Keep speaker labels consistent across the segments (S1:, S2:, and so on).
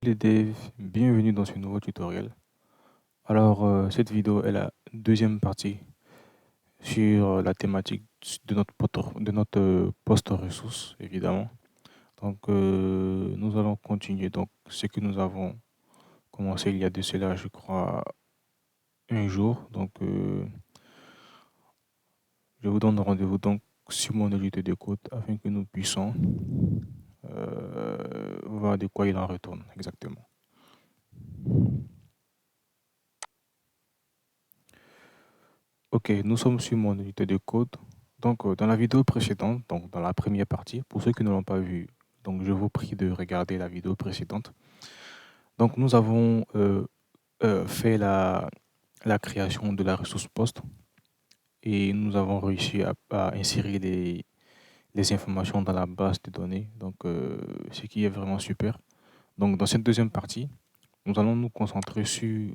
S1: Les devs, bienvenue dans ce nouveau tutoriel. Alors, cette vidéo est la deuxième partie sur la thématique de notre poste ressource, évidemment. Donc, nous allons continuer donc ce que nous avons commencé il y a de cela, je crois, un jour. Donc, je vous donne rendez-vous donc sur mon éditeur de code afin que nous puissions voir de quoi il en retourne exactement. Ok, nous sommes sur mon unité de code. Donc, dans la vidéo précédente, donc dans la première partie, pour ceux qui ne l'ont pas vu, donc je vous prie de regarder la vidéo précédente. Donc, nous avons fait la création de la ressource poste et nous avons réussi à insérer les informations dans la base de données. Donc, ce qui est vraiment super. Donc, dans cette deuxième partie, nous allons nous concentrer sur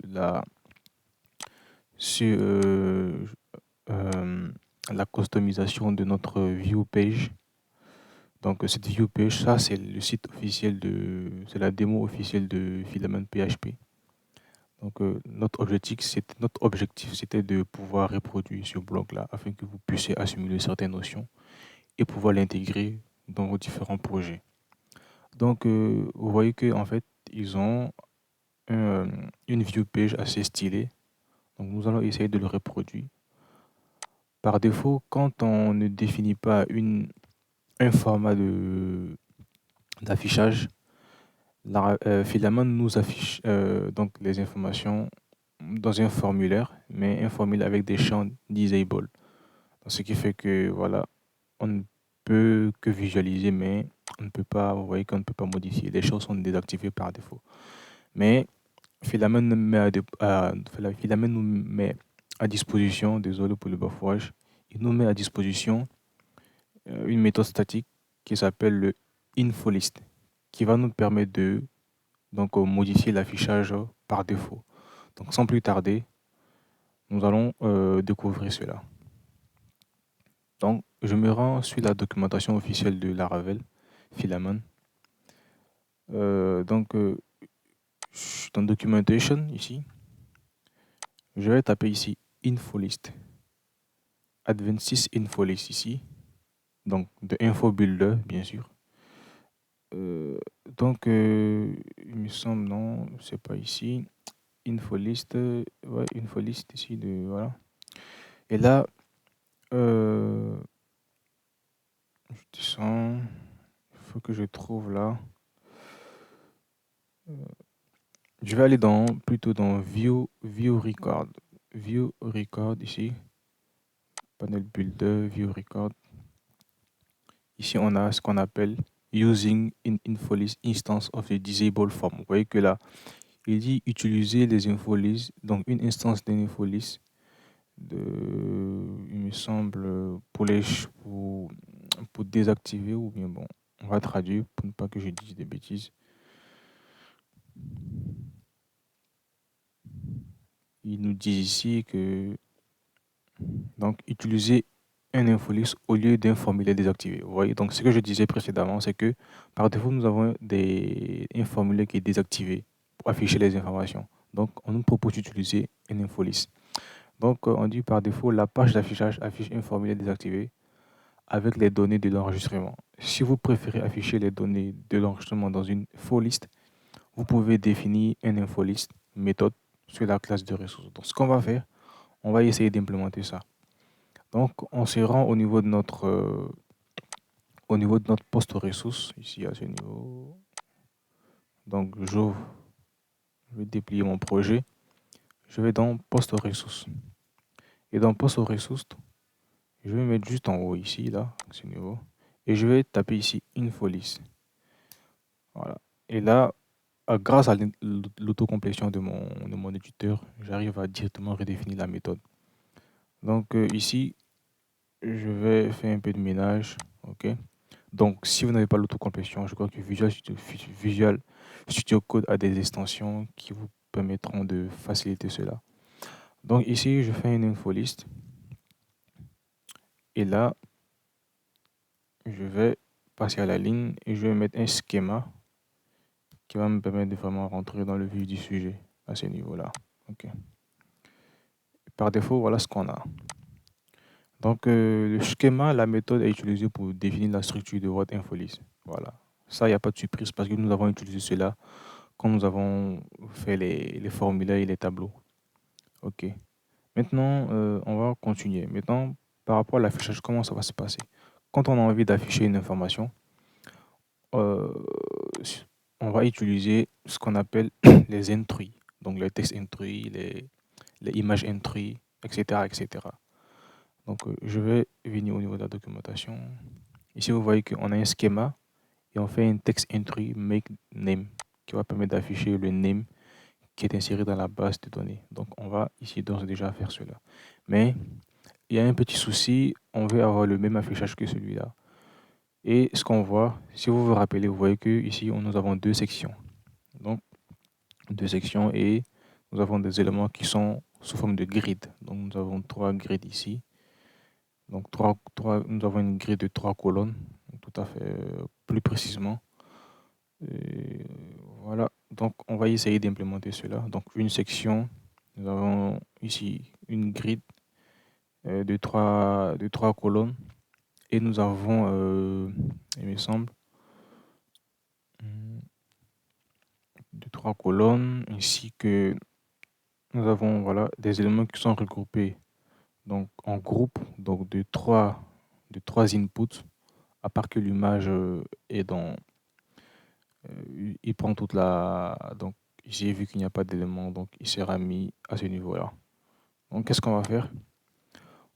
S1: euh, la customisation de notre view page. Donc, cette view page, ça, c'est le site officiel c'est la démo officielle de Filament PHP. Donc, notre objectif, c'était de pouvoir reproduire ce blog-là afin que vous puissiez assimiler certaines notions et pouvoir l'intégrer dans vos différents projets. Donc, vous voyez que en fait, ils ont une view page assez stylée. Donc, nous allons essayer de le reproduire. Par défaut, quand on ne définit pas un format d'affichage, Filament nous affiche donc les informations dans un formulaire, mais un formulaire avec des champs disable. Donc, ce qui fait que voilà, on ne peut que visualiser, mais on ne peut pas, vous voyez qu'on ne peut pas modifier. Les choses sont désactivées par défaut. Mais Filament nous met à disposition, désolé pour le bafouage, il nous met à disposition une méthode statique qui s'appelle le infolist, qui va nous permettre de donc modifier l'affichage par défaut. Donc sans plus tarder, nous allons découvrir cela. Donc je me rends sur la documentation officielle de Laravel, Filament. Dans Documentation, ici, je vais taper ici Infolist, Advanced Infolist ici, donc de Info Builder, bien sûr. Il me semble, non, c'est pas ici. Infolist, ouais, Infolist ici, voilà. Et là, je descends, il faut que je trouve là. Je vais aller plutôt dans View Record. View Record ici, Panel Builder, View Record. Ici, on a ce qu'on appelle Using in Infolist Instance of a Disable Form. Vous voyez que là, il dit utiliser les infolists, donc une instance d'un infolist il me semble, pour désactiver, ou bien bon, on va traduire pour ne pas que je dise des bêtises. Il nous dit ici que donc utiliser un infolist au lieu d'un formulaire désactivé. Vous voyez, donc ce que je disais précédemment, c'est que par défaut, nous avons un formulaire qui est désactivé pour afficher les informations. Donc, on nous propose d'utiliser un infolist. Donc, on dit par défaut, la page d'affichage affiche un formulaire désactivé avec les données de l'enregistrement. Si vous préférez afficher les données de l'enregistrement dans une folist, vous pouvez définir un infolist méthode sur la classe de ressources. Donc, ce qu'on va faire, on va essayer d'implémenter ça. Donc, on se rend au niveau de notre poste ressources, ici à ce niveau. Donc, je vais déplier mon projet. Je vais dans poste ressources. Et dans poste ressources, je vais mettre juste en haut ici, là, à ce niveau. Et je vais taper ici infolist. Voilà. Et là, grâce à l'autocomplétion de mon éditeur, j'arrive à directement redéfinir la méthode. Donc ici, je vais faire un peu de ménage. OK. Donc, si vous n'avez pas l'autocomplétion, je crois que Visual Studio Code a des extensions qui vous permettront de faciliter cela. Donc ici, je fais une infolist. Et là, je vais passer à la ligne et je vais mettre un schéma qui va me permettre de vraiment rentrer dans le vif du sujet à ce niveau-là. Ok. Par défaut, voilà ce qu'on a. Donc, le schéma, la méthode est utilisée pour définir la structure de votre infoliste. Voilà. Ça, il n'y a pas de surprise parce que nous avons utilisé cela quand nous avons fait les formulaires et les tableaux. Ok. Maintenant, on va continuer. Maintenant, par rapport à l'affichage, comment ça va se passer? Quand on a envie d'afficher une information, euh, on va utiliser ce qu'on appelle les entries. Donc, les textes entries, les images entries, etc., etc. Donc, je vais venir au niveau de la documentation. Ici, vous voyez qu'on a un schéma et on fait un text entry make name qui va permettre d'afficher le name qui est inséré dans la base de données. Donc, on va ici d'ores et déjà faire cela. Mais il y a un petit souci, on veut avoir le même affichage que celui-là. Et ce qu'on voit, si vous vous rappelez, vous voyez que ici, nous avons deux sections. Donc, deux sections et nous avons des éléments qui sont sous forme de grid. Donc, nous avons trois grids ici. Donc, nous avons une grille de trois colonnes, tout à fait plus précisément. Et voilà, donc on va essayer d'implémenter cela. Donc, une section, nous avons ici une grille de trois colonnes et nous avons, il me semble, de trois colonnes ainsi que nous avons voilà, des éléments qui sont regroupés donc, en groupe donc de trois inputs, à part que l'image est dans il prend toute la. Donc, j'ai vu qu'il n'y a pas d'élément, donc il sera mis à ce niveau-là. Donc, qu'est-ce qu'on va faire?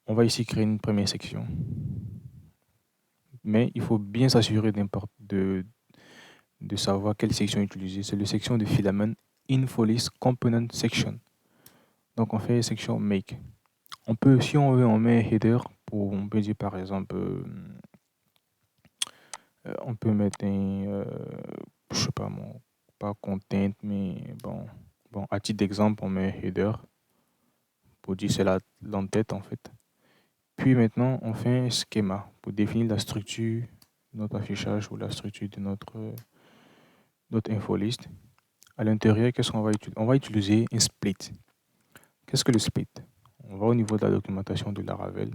S1: On va ici créer une première section. Mais il faut bien s'assurer de savoir quelle section utiliser. C'est la section de filament InfoList Component Section. Donc, on fait section Make. On peut, si on veut, on met un header pour, on peut dire par exemple, on peut mettre un, je sais pas, pas content, mais bon, à titre d'exemple, on met header pour dire c'est l'entête en fait. Puis maintenant, on fait un schéma pour définir la structure de notre affichage ou la structure de notre infoliste. À l'intérieur, qu'est-ce qu'on va utiliser? On va utiliser un split. Qu'est-ce que le split? On va au niveau de la documentation de Laravel.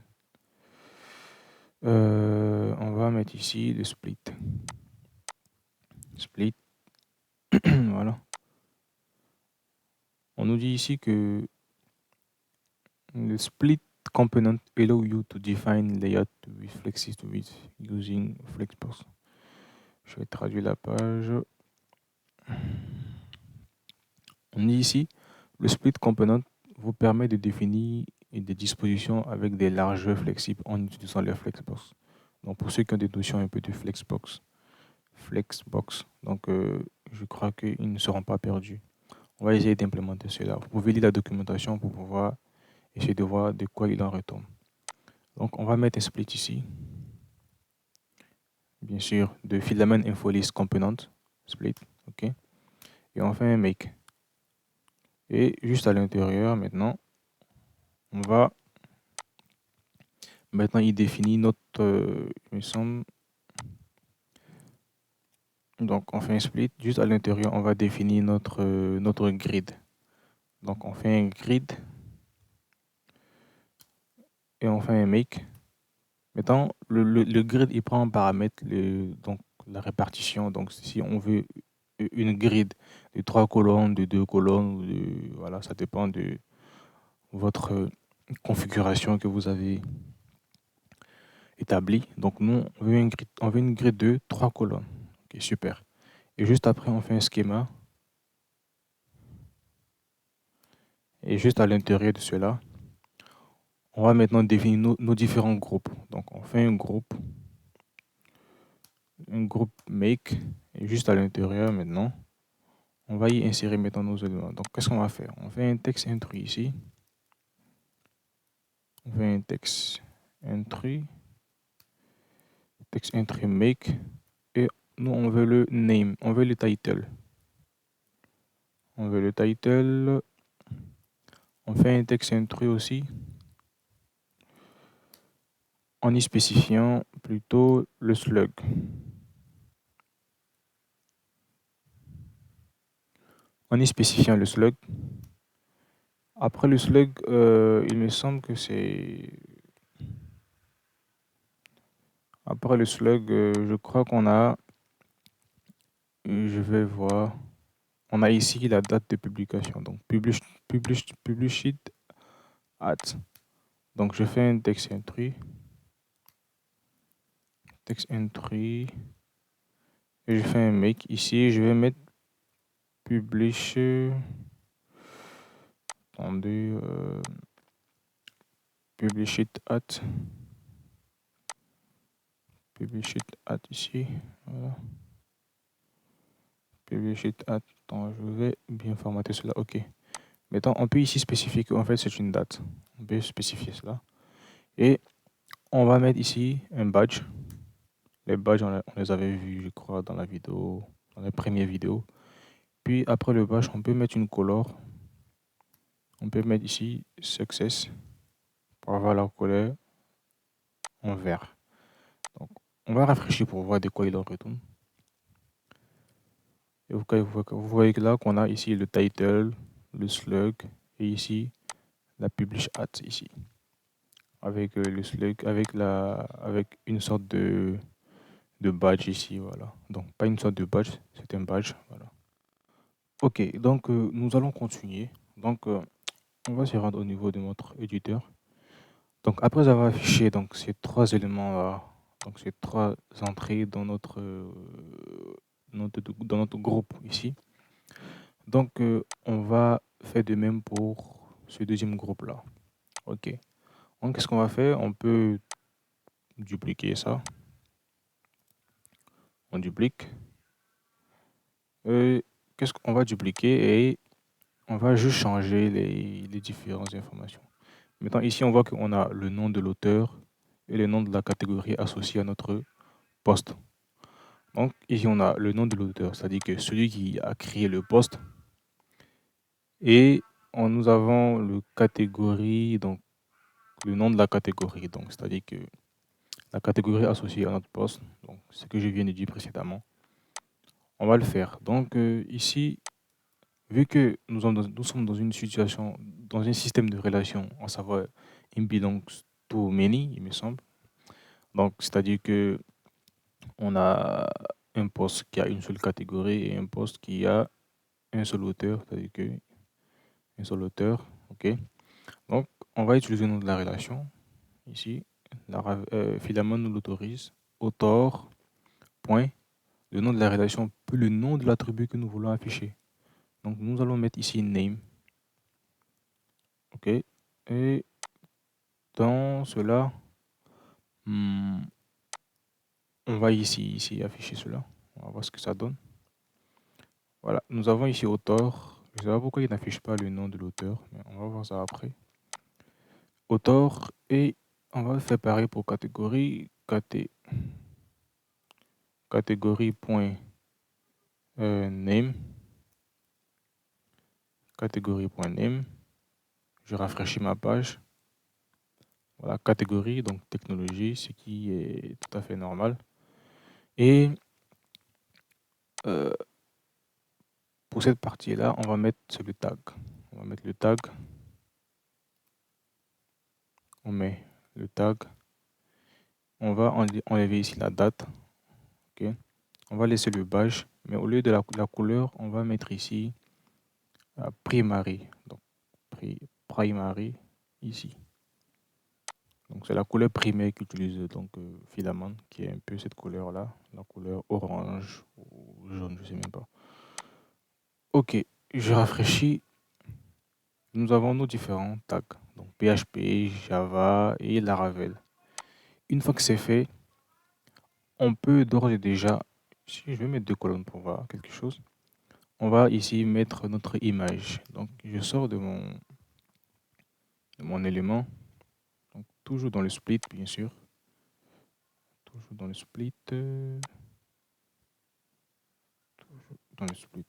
S1: On va mettre ici le split. Split. Voilà. On nous dit ici que le split component allow you to define layout with flexibly using Flexbox. Je vais traduire la page. On dit ici, le split component vous permet de définir des dispositions avec des largeurs flexibles en utilisant le Flexbox. Donc pour ceux qui ont des notions un peu de Flexbox, donc je crois qu'ils ne seront pas perdus. On va essayer d'implémenter cela. Vous pouvez lire la documentation pour pouvoir essayer de voir de quoi il en retourne. Donc on va mettre un split ici. Bien sûr, de filament infolist component, split, ok. Et on fait un make. Et juste à l'intérieur, maintenant, on va maintenant il définit notre, il me semble, donc on fait un split. Juste à l'intérieur, on va définir notre grid. Donc on fait un grid et on fait un make. Maintenant, le grid, il prend en paramètre donc, la répartition. Donc si on veut une grid de trois colonnes, de deux colonnes, voilà, ça dépend de votre configuration que vous avez établie. Donc nous, on veut une grille de 3 colonnes. Ok, super. Et juste après, on fait un schéma. Et juste à l'intérieur de cela, on va maintenant définir nos différents groupes. Donc on fait un groupe make. Et juste à l'intérieur maintenant, on va y insérer maintenant nos éléments. Donc qu'est-ce qu'on va faire? On fait un texte entry ici. On fait un texte entry make. Et nous, on veut le name, on veut le title. On veut le title. On fait un texte entry aussi. En y spécifiant plutôt le slug. en y spécifiant le slug. Après le slug, il me semble que c'est... Après le slug, je crois qu'on a... Je vais voir. On a ici la date de publication. Donc, publish it at. Donc, je fais un text entry. Text entry. Et je fais un make. Ici, je vais mettre publish. Attendez. Publish it at. Publish it at ici. Voilà. Publish it at. Attends, je vais bien formater cela. OK. Maintenant, on peut ici spécifier qu'en fait, c'est une date. On peut spécifier cela. Et on va mettre ici un badge. Les badges, on les avait vus, je crois, dans la vidéo, dans les premières vidéos. Puis après le badge, on peut mettre une couleur. On peut mettre ici success pour avoir la couleur en vert. Donc, on va rafraîchir pour voir de quoi il en retourne. Et vous voyez que là qu'on a ici le title, le slug et ici la publish at ici. Avec le slug, avec une sorte de badge ici, voilà. Donc pas une sorte de badge, c'est un badge, voilà. Ok, donc nous allons continuer. Donc on va se rendre au niveau de notre éditeur. Donc après avoir affiché donc ces trois éléments-là, donc ces trois entrées dans dans notre groupe ici. Donc on va faire de même pour ce deuxième groupe-là. Ok. Donc qu'est-ce qu'on va faire? On peut dupliquer ça. On duplique. Qu'est-ce qu'on va dupliquer et on va juste changer les différentes informations. Maintenant, ici, on voit qu'on a le nom de l'auteur et le nom de la catégorie associée à notre poste. Donc, ici, on a le nom de l'auteur, c'est-à-dire que celui qui a créé le poste. Et nous avons le catégorie, donc le nom de la catégorie. Donc, c'est-à-dire que la catégorie associée à notre poste, donc ce que je viens de dire précédemment, on va le faire. Donc, ici, vu que nous sommes dans une situation, dans un système de relation, à savoir it belongs to many, il me semble. Donc, c'est-à-dire que on a un poste qui a une seule catégorie et un poste qui a un seul auteur, c'est-à-dire que un seul auteur, ok. Donc, on va utiliser le nom de la relation ici. Philemon nous l'autorise. Auteur, point, le nom de la relation, puis le nom de l'attribut que nous voulons afficher. Donc, nous allons mettre ici name. OK. Et dans cela, on va ici afficher cela. On va voir ce que ça donne. Voilà, nous avons ici auteur. Je ne sais pas pourquoi il n'affiche pas le nom de l'auteur, mais on va voir ça après. Auteur, et on va faire pareil pour catégorie. Catégorie.name. Catégorie.name. Je rafraîchis ma page. Voilà, catégorie, donc technologie, ce qui est tout à fait normal. Et pour cette partie-là, on va mettre le tag. On va mettre le tag. On met le tag. On va enlever ici la date. Ok. On va laisser le badge, mais au lieu de la couleur, on va mettre ici primary. Donc primary ici. Donc c'est la couleur primaire qu'utilise donc Philemon, qui est un peu cette couleur-là, la couleur orange ou jaune, je sais même pas. Ok, je rafraîchis. Nous avons nos différents tags, donc PHP, Java et Laravel. Une fois que c'est fait, on peut d'ores et déjà, si je vais mettre deux colonnes pour voir quelque chose, on va ici mettre notre image. Donc je sors de mon élément, donc toujours dans le split bien sûr, toujours dans le split,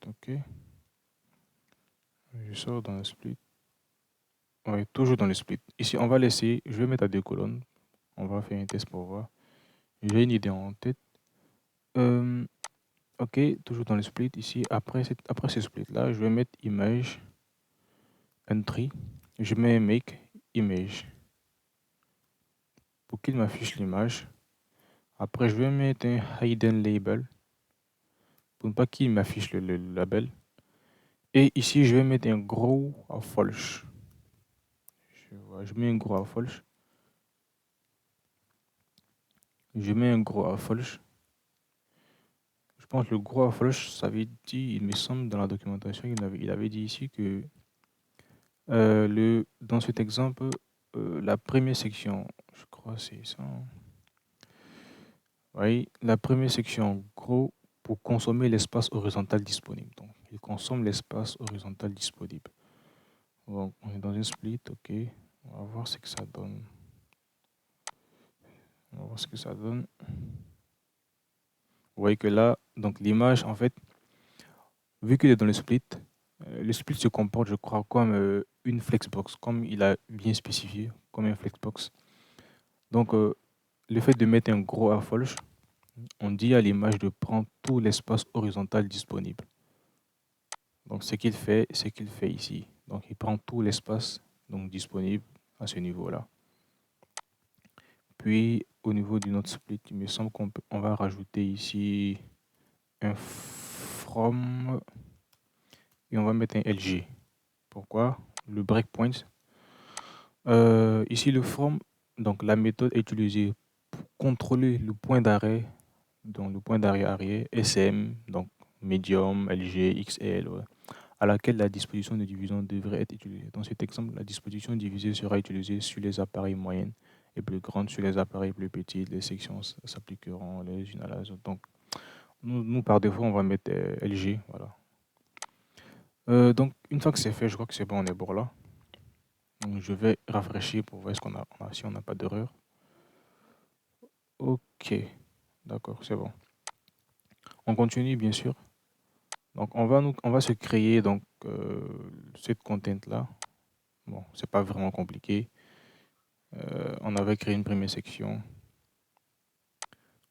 S1: ok. Je sors dans le split. Oui, toujours dans le split. Ici, on va laisser, je vais mettre à deux colonnes. On va faire un test pour voir. J'ai une idée en tête. Ok, toujours dans le split ici. Après ce split là, je vais mettre image, entry. Je mets make image pour qu'il m'affiche l'image. Après, je vais mettre un hidden label pour ne pas qu'il m'affiche le label. Et ici, je vais mettre un gros à false. Je mets un gros à false. Je mets un gros à false. Je pense que le gros à false, ça veut dire, il me semble, dans la documentation, il avait dit ici que dans cet exemple, la première section, je crois c'est ça, hein. Oui, la première section, en gros, pour consommer l'espace horizontal disponible. Donc, il consomme l'espace horizontal disponible. Donc, on est dans une split, ok. On va voir ce que ça donne. On va voir ce que ça donne. Vous voyez que là, donc l'image, en fait, vu qu'il est dans le split se comporte, je crois, comme une flexbox, comme il a bien spécifié, comme un flexbox. Donc, le fait de mettre un gros affolge, on dit à l'image de prendre tout l'espace horizontal disponible. Donc, ce qu'il fait, c'est qu'il fait ici. Donc, il prend tout l'espace donc disponible à ce niveau-là. Puis, au niveau du notre split, il me semble qu'on va rajouter ici un from et on va mettre un LG. Pourquoi? Le breakpoint. Ici, le from, donc la méthode est utilisée pour contrôler le point d'arrêt, donc le point d'arrêt arrière, SM, donc médium, LG, XL, ouais, à laquelle la disposition de division devrait être utilisée. Dans cet exemple, la disposition divisée sera utilisée sur les appareils moyennes et plus grandes, sur les appareils plus petits. Les sections s'appliqueront les unes à la autre. Donc, nous, par défaut, on va mettre LG. Voilà. Donc, une fois que c'est fait, je crois que c'est bon, on est bon là. Donc, je vais rafraîchir pour voir si on n'a pas d'erreur. Ok, d'accord, c'est bon. On continue, bien sûr. Donc, on va se créer donc, cette content-là. Bon, c'est pas vraiment compliqué. On avait créé une première section.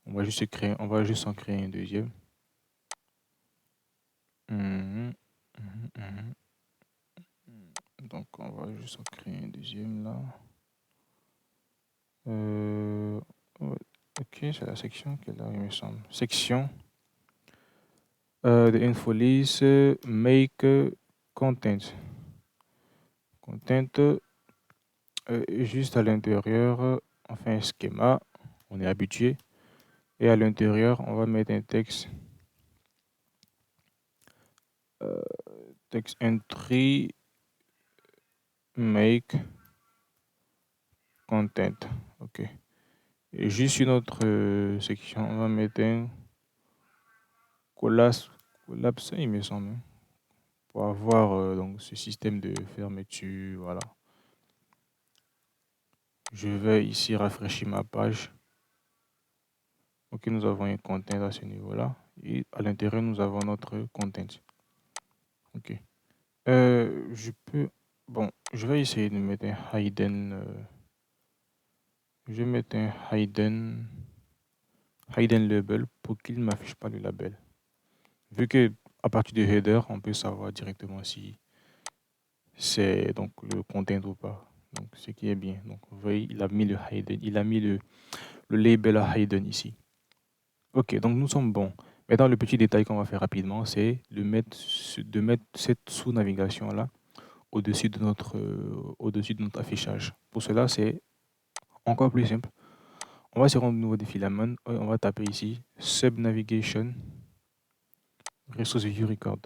S1: On va juste en créer une deuxième. Mhm, mhm, mhm. Donc, on va juste en créer une deuxième là. Ouais, ok, c'est la section qui est là, il me semble. Section de InfoList, make content. Content, juste à l'intérieur, on fait un schéma, on est habitué. Et à l'intérieur, on va mettre un texte, texte entry, make content. Ok. Et juste une autre section, on va mettre un collapse, il me semble, hein, pour avoir donc ce système de fermeture. Voilà. Je vais ici rafraîchir ma page. Ok, nous avons un content à ce niveau-là. Et à l'intérieur, nous avons notre content. Ok. Je peux. Bon, je vais essayer de mettre un hidden. Je vais mettre un hidden label pour qu'il ne m'affiche pas le label. Vu que à partir du header, on peut savoir directement si c'est donc le content ou pas. Donc, ce qui est bien. Donc, vous voyez, il a mis le hidden, il a mis le label à hidden ici. Ok, donc nous sommes bons. Maintenant, le petit détail qu'on va faire rapidement, c'est de mettre cette sous-navigation-là au-dessus de notre affichage. Pour cela, c'est encore plus simple. On va se rendre au niveau des filaments. On va taper ici Sub Navigation Resource View Record.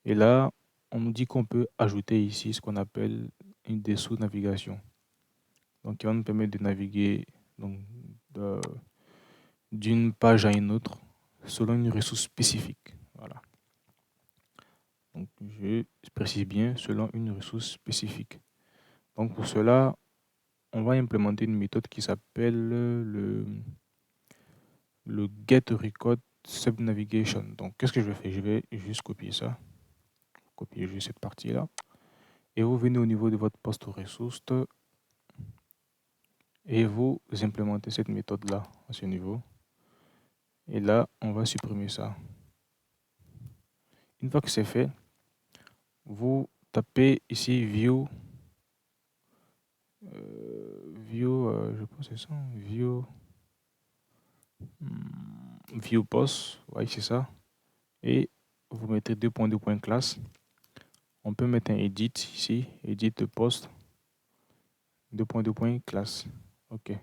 S1: Et là, on nous dit qu'on peut ajouter ici ce qu'on appelle une des sous-navigations. Donc, qui va nous permettre de naviguer donc, d'une page à une autre selon une ressource spécifique. Voilà. Donc, je précise bien selon une ressource spécifique. Donc, pour cela, on va implémenter une méthode qui s'appelle le get record subnavigation. Donc, qu'est-ce que je vais faire? Je vais juste copier ça. Copier juste cette partie-là. Et vous venez au niveau de votre poste ressource et vous implémentez cette méthode-là à ce niveau. Et là, on va supprimer ça. Une fois que c'est fait, vous tapez ici View. Je pense que c'est ça. View Post. Ouais, c'est ça. Et vous mettez deux points classe. On peut mettre un edit ici. Edit de post. Deux points classe. OK.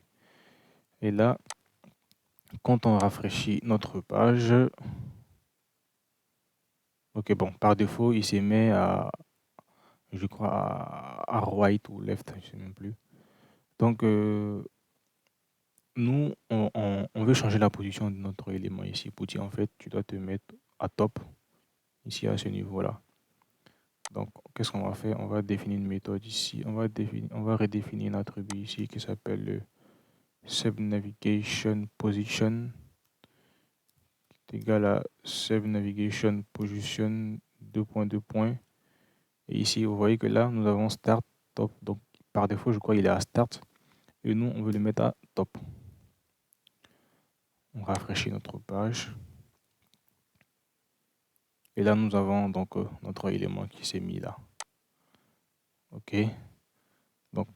S1: Et là, quand on rafraîchit notre page, ok, bon, par défaut, il s'est mis à, je crois, à right ou left, je sais même plus. Donc, nous, on veut changer la position de notre élément ici. Pour dire, en fait, tu dois te mettre à top, ici, à ce niveau-là. Donc, qu'est-ce qu'on va faire? On va définir une méthode ici. On va redéfinir un attribut ici qui s'appelle le save navigation position est égal à save navigation position deux points. Et ici, vous voyez que là, nous avons start, top. Donc, par défaut, je crois qu'il est à start. Et nous, on veut le mettre à top. On rafraîchit notre page. Et là, nous avons donc notre élément qui s'est mis là. OK. Donc,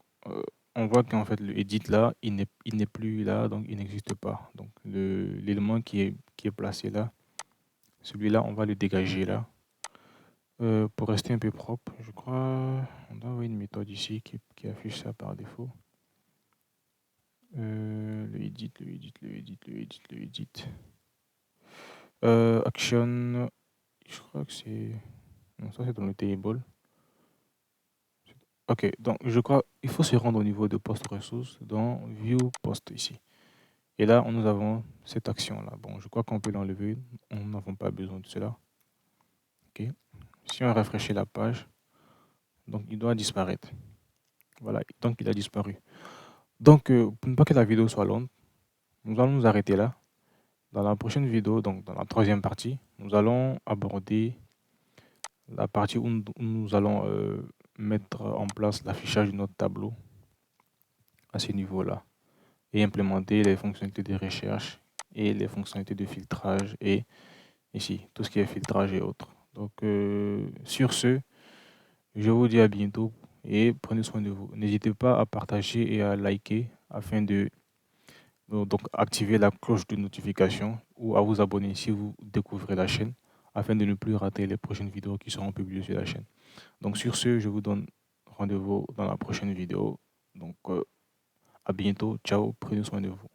S1: on voit qu'en fait, le edit là, il n'est plus là, donc il n'existe pas. Donc, l'élément qui est placé là, celui-là, on va le dégager là. Pour rester un peu propre, je crois, on doit avoir une méthode ici qui affiche ça par défaut. Le edit. Action, je crois que c'est... Non, ça c'est dans le table. Ok, donc je crois il faut se rendre au niveau de post ressources dans view post ici. Et là, nous avons cette action-là. Bon, je crois qu'on peut l'enlever. On n'avons pas besoin de cela. Ok. Si on rafraîchit la page, donc il doit disparaître. Voilà, donc il a disparu. Donc, pour ne pas que la vidéo soit longue, nous allons nous arrêter là. Dans la prochaine vidéo, donc dans la troisième partie, nous allons aborder la partie où nous allons mettre en place l'affichage de notre tableau à ce niveau-là et implémenter les fonctionnalités de recherche et les fonctionnalités de filtrage et ici, tout ce qui est filtrage et autres. Donc, sur ce, je vous dis à bientôt et prenez soin de vous. N'hésitez pas à partager et à liker afin de donc activer la cloche de notification ou à vous abonner si vous découvrez la chaîne afin de ne plus rater les prochaines vidéos qui seront publiées sur la chaîne. Donc sur ce, je vous donne rendez-vous dans la prochaine vidéo. Donc à bientôt, ciao, prenez soin de vous.